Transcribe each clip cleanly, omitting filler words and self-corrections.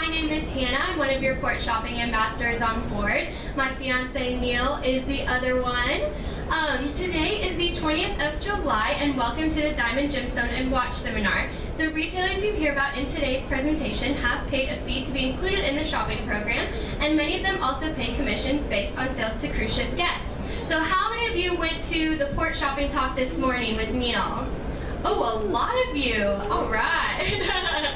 my name is Hannah. I'm one of your port shopping ambassadors on board. My fiance Neil is the other one. Today is the 20th of July, and welcome to the Diamond, Gemstone, and Watch Seminar. The retailers you hear about in today's presentation have paid a fee to be included in the shopping program, and many of them also pay commissions based on sales to cruise ship guests. So how many of you went to the port shopping talk this morning with Neil? Oh, a lot of you. All right.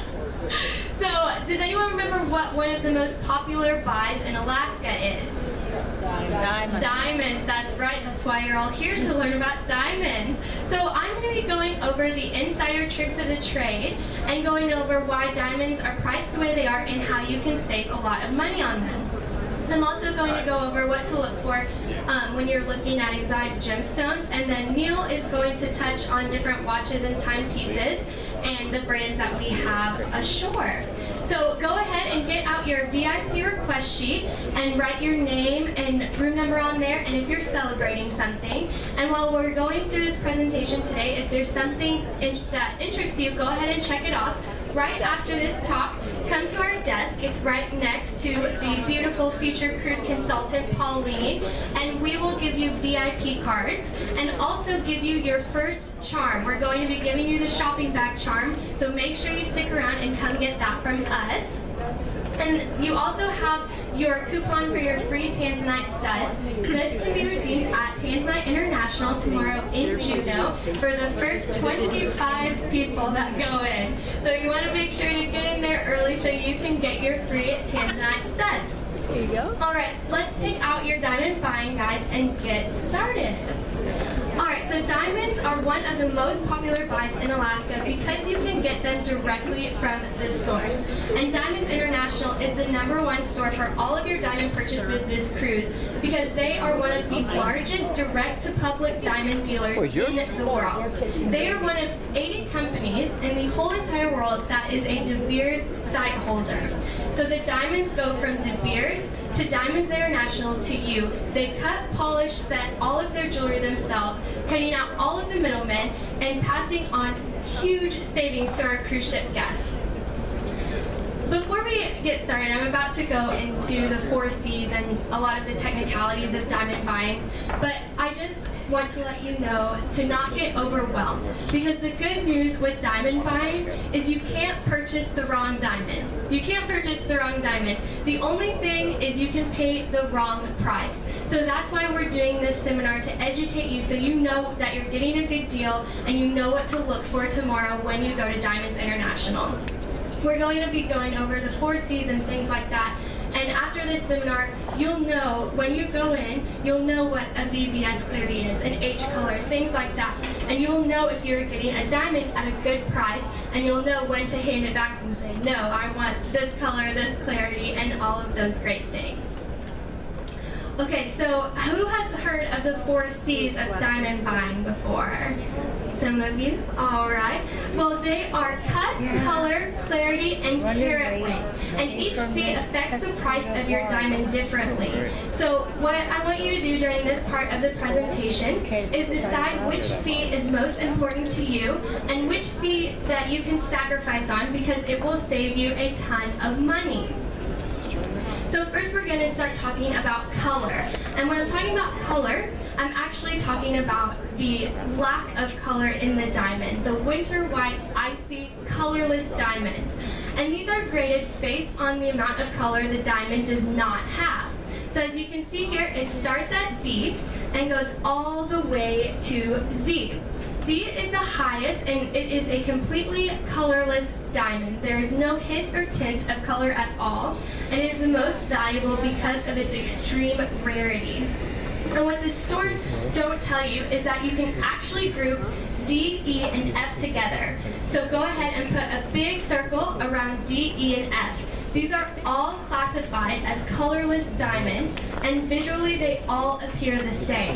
So, does anyone remember what one of the most popular buys in Alaska is? Diamonds. Diamonds, that's right. That's why you're all here, to learn about diamonds. So I'm going to be going over the insider tricks of the trade and going over why diamonds are priced the way they are and how you can save a lot of money on them. I'm also going to go over what to look for when you're looking at exotic gemstones, and then Neil is going to touch on different watches and timepieces and the brands that we have ashore. So go ahead and get out your VIP request sheet and write your name and room number on there, and if you're celebrating something. And while we're going through this presentation today, if there's something that interests you, go ahead and check it off. Right after this talk, come to our desk. It's right next to the beautiful featured cruise consultant, Pauline, and we will give you VIP cards and also give you your first charm. We're going to be giving you the shopping bag charm, so make sure you stick around and come get that from us. And you also have your coupon for your free Tanzanite studs. This can be redeemed at Tanzanite International tomorrow in Juneau for the first 25 people that go in. So you want to make sure you get in there early so you can get your free Tanzanite studs. Here you go. All right, let's take out your diamond buying guides and get started. Alright, so diamonds are one of the most popular buys in Alaska because you can get them directly from the source. And Diamonds International is the #1 store for all of your diamond purchases this cruise because they are one of the largest direct-to-public diamond dealers in the world. They are one of 80 companies in the whole entire world that is a De Beers site holder. So the diamonds go from De Beers to Diamonds International to you. They cut, polish, set all of their jewelry themselves, cutting out all of the middlemen and passing on huge savings to our cruise ship guests. Before we get started, I'm about to go into the 4 C's and a lot of the technicalities of diamond buying, but I just want to let you know to not get overwhelmed, because the good news with diamond buying is you can't purchase the wrong diamond. You can't purchase the wrong diamond. The only thing is you can pay the wrong price. So that's why we're doing this seminar, to educate you so you know that you're getting a good deal and you know what to look for tomorrow when you go to Diamonds International. We're going to be going over the 4 C's and things like that. And after this seminar, you'll know, when you go in, you'll know what a VVS clarity is, an H color, things like that. And you'll know if you're getting a diamond at a good price, and you'll know when to hand it back and say, no, I want this color, this clarity, and all of those great things. Okay, so who has heard of the 4 C's of diamond buying before? Some of you? All right. Well, they are cut, color, clarity, and carat weight. And each C affects the price of your diamond differently. So what I want you to do during this part of the presentation is decide which C is most important to you and which C that you can sacrifice on, because it will save you a ton of money. So first we're going to start talking about color. And when I'm talking about color, I'm actually talking about the lack of color in the diamond, the winter white, icy, colorless diamonds. And these are graded based on the amount of color the diamond does not have. So as you can see here, it starts at D and goes all the way to Z. D is the highest, and it is a completely colorless diamond. There is no hint or tint of color at all, and it is the most valuable because of its extreme rarity. And what the stores don't tell you is that you can actually group D, E, and F together. So go ahead and put a big circle around D, E, and F. These are all classified as colorless diamonds, and visually they all appear the same.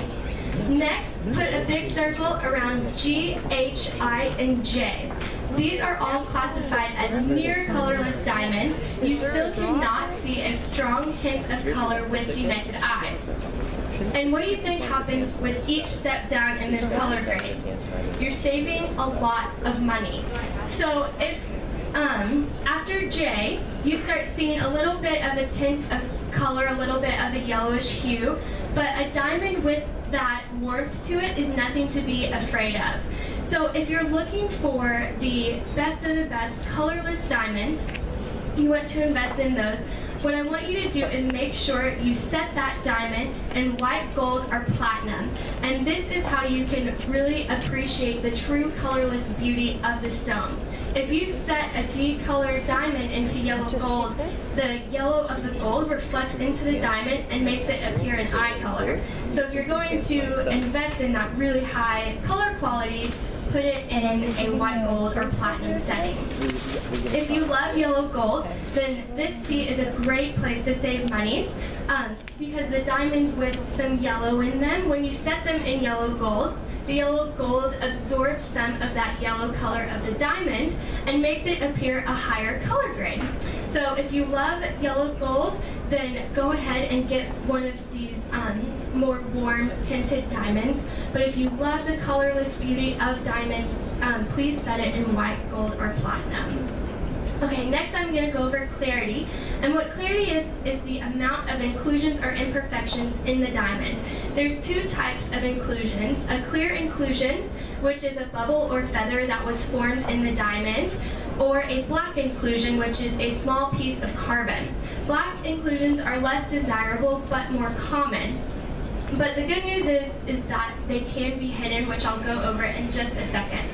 Next, put a big circle around G, H, I, and J. These are all classified as near colorless diamonds. You still cannot see a strong hint of color with the naked eye. And what do you think happens with each step down in this color grade? You're saving a lot of money. So if After J, you start seeing a little bit of a tint of color, a little bit of a yellowish hue, but a diamond with that warmth to it is nothing to be afraid of. So if you're looking for the best of the best colorless diamonds, you want to invest in those. What I want you to do is make sure you set that diamond in white gold or platinum. And this is how you can really appreciate the true colorless beauty of the stone. If you set a deep colored diamond into yellow gold, the yellow of the gold reflects into the diamond and makes it appear in eye color. So if you're going to invest in that really high color quality, put it in a white gold or platinum setting. If you love yellow gold, then this tea is a great place to save money because the diamonds with some yellow in them, when you set them in yellow gold, the yellow gold absorbs some of that yellow color of the diamond and makes it appear a higher color grade. So if you love yellow gold, then go ahead and get one of these more warm tinted diamonds. But if you love the colorless beauty of diamonds, please set it in white gold or platinum. Okay, next I'm going to go over clarity. And what clarity is the amount of inclusions or imperfections in the diamond. There's two types of inclusions. A clear inclusion, which is a bubble or feather that was formed in the diamond, or a black inclusion, which is a small piece of carbon. Black inclusions are less desirable but more common. But the good news is that they can be hidden, which I'll go over in just a second.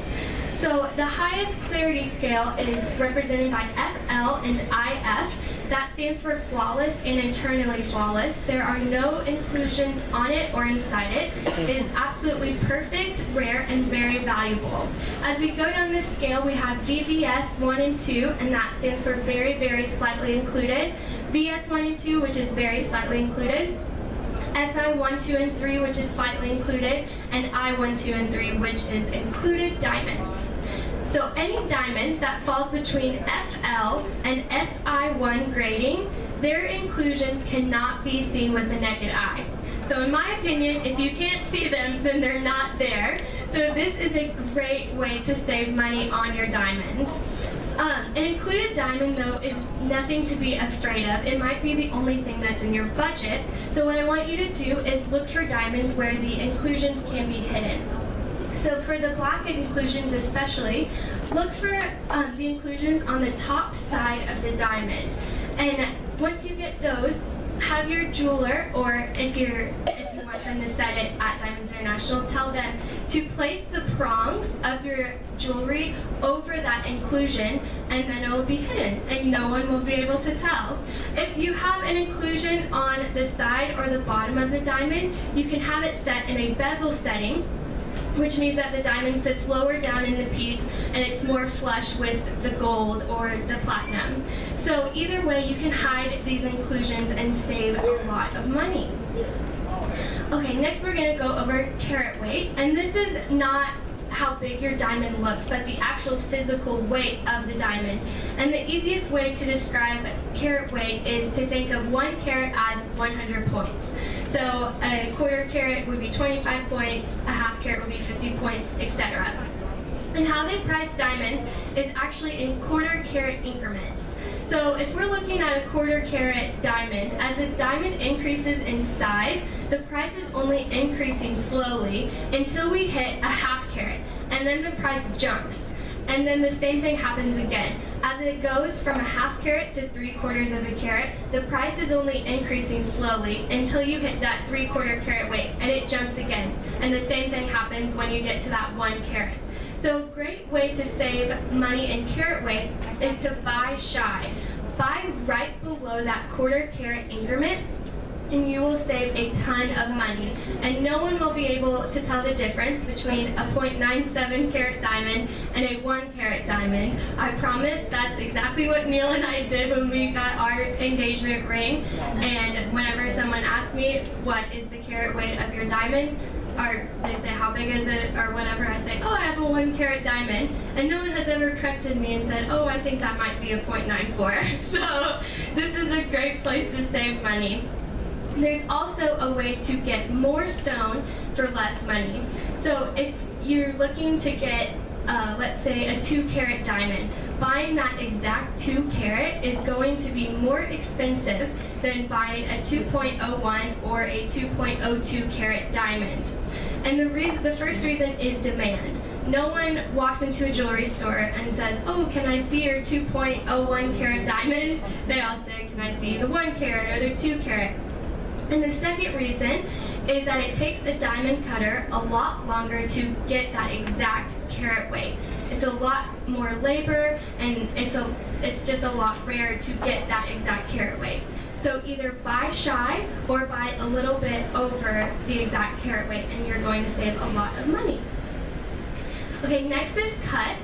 So the highest clarity scale is represented by FL and IF. That stands for flawless and internally flawless. There are no inclusions on it or inside it. It is absolutely perfect, rare, and very valuable. As we go down this scale, we have VVS 1 and 2, and that stands for very, very slightly included. VS 1 and 2, which is very slightly included. SI 1, 2, and 3, which is slightly included, and I 1, 2, and 3, which is included diamonds. So any diamond that falls between FL and SI1 grading, their inclusions cannot be seen with the naked eye. So in my opinion, if you can't see them, then they're not there. So this is a great way to save money on your diamonds. An included diamond, though, is nothing to be afraid of. It might be the only thing that's in your budget. So what I want you to do is look for diamonds where the inclusions can be hidden. So for the black inclusions especially, look for the inclusions on the top side of the diamond. And once you get those, have your jeweler, or if you want them to set it at Diamonds International, tell them to place the prongs of your jewelry over that inclusion, and then it will be hidden, and no one will be able to tell. If you have an inclusion on the side or the bottom of the diamond, you can have it set in a bezel setting, which means that the diamond sits lower down in the piece and it's more flush with the gold or the platinum. So either way, you can hide these inclusions and save a lot of money. Okay, next we're going to go over carat weight, and this is not how big your diamond looks, but the actual physical weight of the diamond. And the easiest way to describe carat weight is to think of 1 carat as 100 points. So a quarter carat would be 25 points, a half carat would be 50 points, etc. And how they price diamonds is actually in quarter carat increments. So if we're looking at a quarter carat diamond, as the diamond increases in size, the price is only increasing slowly until we hit a half carat, and then the price jumps. And then the same thing happens again. As it goes from a half carat to 3/4 of a carat, the price is only increasing slowly until you hit that 3/4 carat weight, and it jumps again. And the same thing happens when you get to that 1 carat. So a great way to save money in carat weight is to buy shy. Buy right below that quarter carat increment, and you will save a ton of money. And no one will be able to tell the difference between a 0.97 carat diamond and a 1 carat diamond. I promise that's exactly what Neil and I did when we got our engagement ring. And whenever someone asks me, what is the carat weight of your diamond? Or they say, how big is it, or whatever, I say, oh, I have a 1 carat diamond. And no one has ever corrected me and said, oh, I think that might be a 0.94. So this is a great place to save money. There's also a way to get more stone for less money. So if you're looking to get let's say a 2-carat diamond, buying that exact 2-carat is going to be more expensive than buying a 2.01 or a 2.02-carat diamond. And the first reason is demand. No one walks into a jewelry store and says, oh, can I see your 2.01-carat diamonds? They all say, can I see the 1-carat or the 2-carat? And the second reason is that it takes a diamond cutter a lot longer to get that exact carat weight. It's a lot more labor, and it's just a lot rarer to get that exact carat weight. So either buy shy or buy a little bit over the exact carat weight, and you're going to save a lot of money. Okay, next is cut.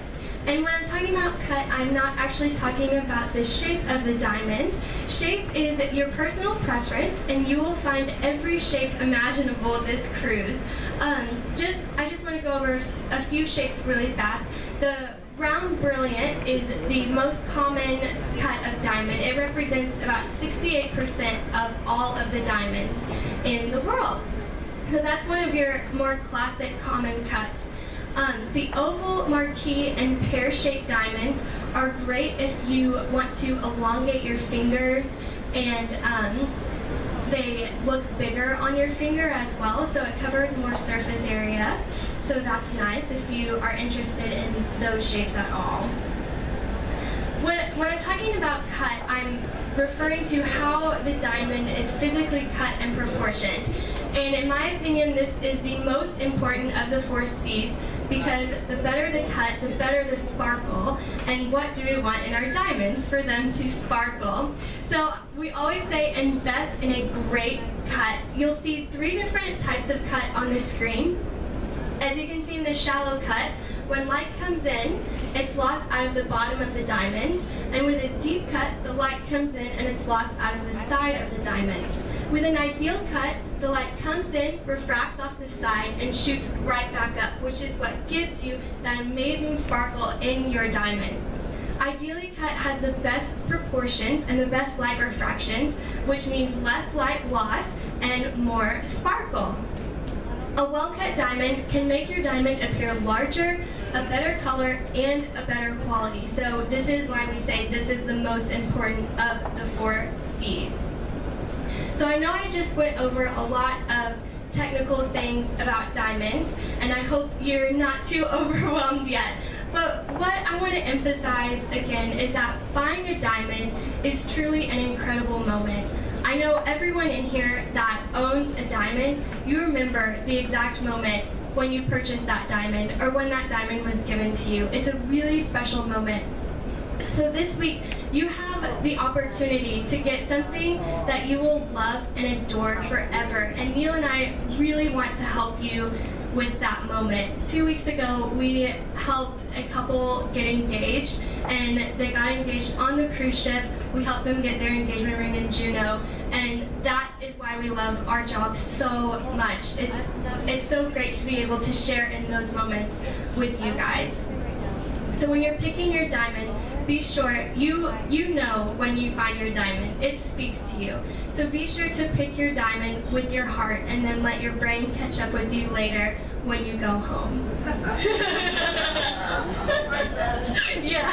And when I'm talking about cut, I'm not actually talking about the shape of the diamond. Shape is your personal preference, and you will find every shape imaginable this cruise. I just want to go over a few shapes really fast. The round brilliant is the most common cut of diamond. It represents about 68% of all of the diamonds in the world. So that's one of your more classic common cuts. The oval, marquee, and pear-shaped diamonds are great if you want to elongate your fingers, and they look bigger on your finger as well, so it covers more surface area. So that's nice if you are interested in those shapes at all. When I'm talking about cut, I'm referring to how the diamond is physically cut and proportioned. And in my opinion, this is the most important of the 4 C's, because the better the cut, the better the sparkle. And what do we want in our diamonds? For them to sparkle. So we always say invest in a great cut. You'll see 3 different types of cut on the screen. As you can see in the shallow cut, when light comes in, it's lost out of the bottom of the diamond. And with a deep cut, the light comes in and it's lost out of the side of the diamond. With an ideal cut, the light comes in, refracts off the side, and shoots right back up, which is what gives you that amazing sparkle in your diamond. Ideally cut has the best proportions and the best light refractions, which means less light loss and more sparkle. A well-cut diamond can make your diamond appear larger, a better color, and a better quality. So this is why we say this is the most important of the 4 C's. So I know I just went over a lot of technical things about diamonds, and I hope you're not too overwhelmed yet. But what I want to emphasize again is that buying a diamond is truly an incredible moment. I know everyone in here that owns a diamond, you remember the exact moment when you purchased that diamond or when that diamond was given to you. It's a really special moment. So this week, you have the opportunity to get something that you will love and adore forever. And Neil and I really want to help you with that moment. 2 weeks ago, we helped a couple get engaged, and they got engaged on the cruise ship. We helped them get their engagement ring in Juneau, and that is why we love our job so much. It's so great to be able to share in those moments with you guys. So when you're picking your diamond, be sure you know when you find your diamond. It speaks to you. So be sure to pick your diamond with your heart, and then let your brain catch up with you later when you go home. Yeah.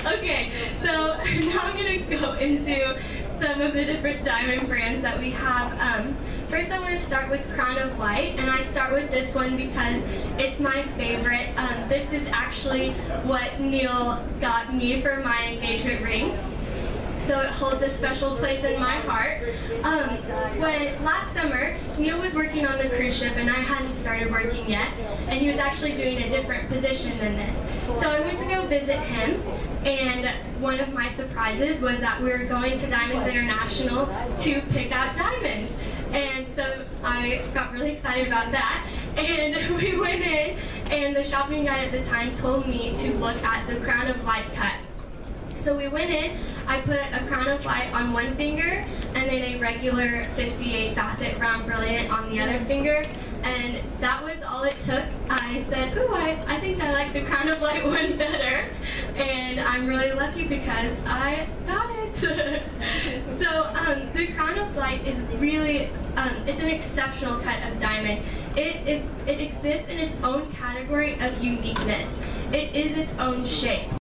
Okay, so now I'm going to go into some of the different diamond brands that we have. First, I want to start with Crown of Light, and I start with this one because it's my favorite. This is actually what Neil got me for my engagement ring, so it holds a special place in my heart. When last summer, Neil was working on the cruise ship, and I hadn't started working yet, and he was actually doing a different position than this. So I went to go visit him, and one of my surprises was that we were going to Diamonds International to pick out diamonds. And so I got really excited about that, and we went in, and the shopping guide at the time told me to look at the Crown of Light cut. So we went in, I put a Crown of Light on one finger, and then a regular 58 facet round brilliant on the other finger, and that was all it took. I said, ooh, I think I like the Crown of Light one better, and I'm really lucky because I got it. So the Crown of Light is really, it's an exceptional cut of diamond. It exists in its own category of uniqueness. It is its own shape.